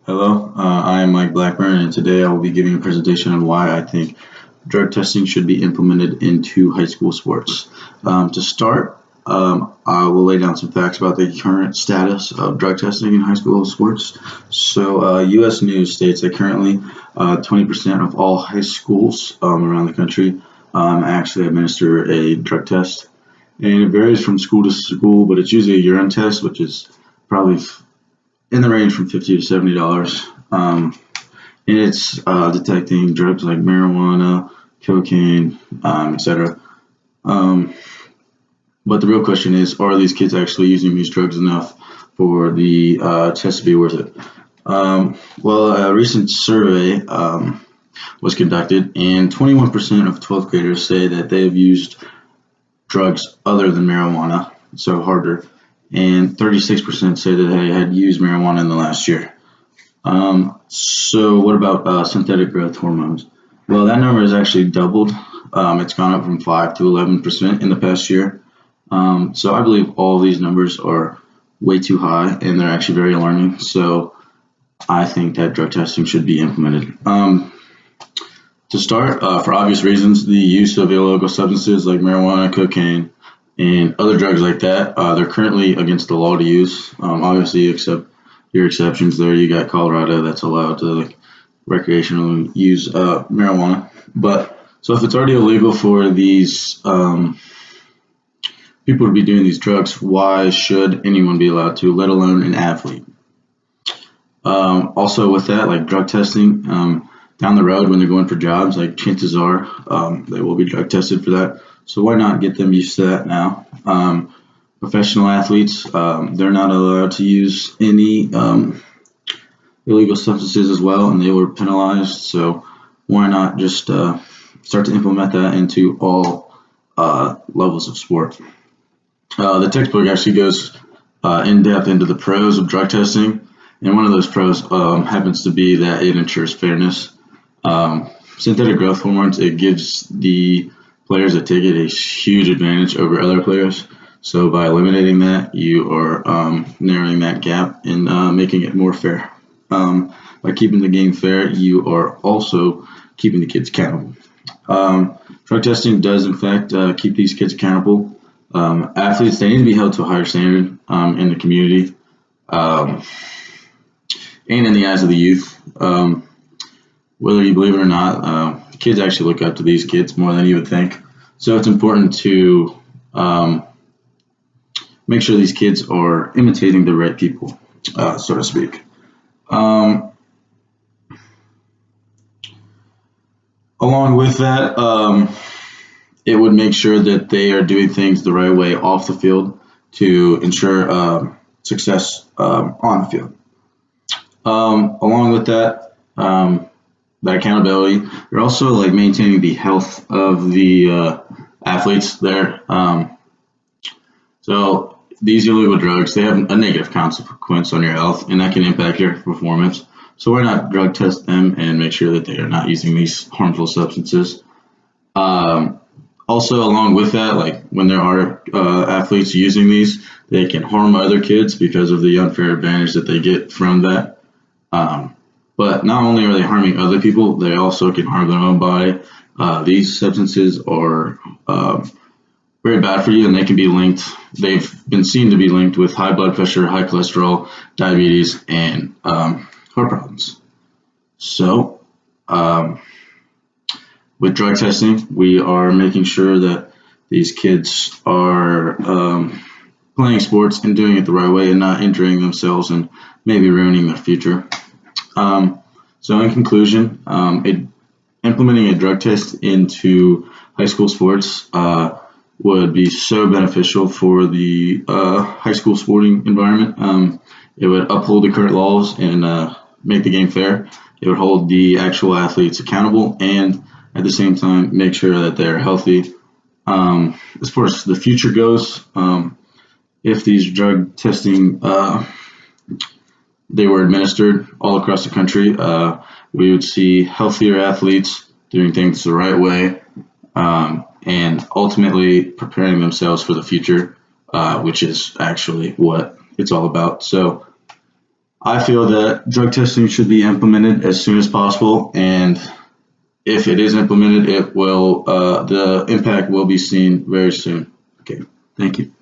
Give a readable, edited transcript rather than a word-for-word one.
Hello, I am Mike Blackburn, and today I will be giving a presentation on why I think drug testing should be implemented into high school sports. To start, I will lay down some facts about the current status of drug testing in high school sports. U.S. News states that currently 20% of all high schools around the country actually administer a drug test. And it varies from school to school, but it's usually a urine test, which is probably in the range from $50 to $70. And it's detecting drugs like marijuana, cocaine, etc. But the real question is, are these kids actually using these drugs enough for the test to be worth it? A recent survey was conducted, and 21% of 12th graders say that they have used drugs other than marijuana, so harder, and 36% say that they had used marijuana in the last year. So what about synthetic growth hormones? Well, that number has actually doubled. It's gone up from 5 to 11% in the past year. So I believe all of these numbers are way too high, and they're actually very alarming. So I think that drug testing should be implemented. To start, for obvious reasons, the use of illegal substances like marijuana, cocaine, and other drugs like that, they're currently against the law to use. Obviously, except your exceptions there. You got Colorado that's allowed to recreationally use marijuana. But so if it's already illegal for these people to be doing these drugs, why should anyone be allowed to, let alone an athlete? Also with that, like drug testing, down the road when they're going for jobs, like chances are they will be drug tested for that. So why not get them used to that now? Professional athletes, they're not allowed to use any illegal substances as well, and they were penalized. So why not just start to implement that into all levels of sport? The textbook actually goes in depth into the pros of drug testing, and one of those pros happens to be that it ensures fairness. Synthetic growth hormones, it gives the players that take it a huge advantage over other players. So by eliminating that, you are narrowing that gap and making it more fair. By keeping the game fair, you are also keeping the kids accountable. Drug testing does, in fact, keep these kids accountable. Athletes, they need to be held to a higher standard in the community and in the eyes of the youth. Whether you believe it or not, kids actually look up to these kids more than you would think. So it's important to make sure these kids are imitating the right people, so to speak. Along with that, it would make sure that they are doing things the right way off the field to ensure success on the field. Along with that, that accountability, they're also like maintaining the health of the athletes there. So these illegal drugs, they have a negative consequence on your health, and that can impact your performance. So why not drug test them and make sure that they are not using these harmful substances? Also, along with that, like when there are athletes using these, they can harm other kids because of the unfair advantage that they get from that. But not only are they harming other people, they also can harm their own body. These substances are very bad for you, and they can be linked. They've been seen to be linked with high blood pressure, high cholesterol, diabetes, and heart problems. So, with drug testing, we are making sure that these kids are playing sports and doing it the right way and not injuring themselves and maybe ruining their future. So in conclusion, implementing a drug test into high school sports would be so beneficial for the high school sporting environment. It would uphold the current laws and make the game fair. It would hold the actual athletes accountable and at the same time make sure that they're healthy. As far as the future goes, if these drug testing they were administered all across the country, we would see healthier athletes doing things the right way and ultimately preparing themselves for the future, which is actually what it's all about. So I feel that drug testing should be implemented as soon as possible, and if it is implemented, it will the impact will be seen very soon. Okay, thank you.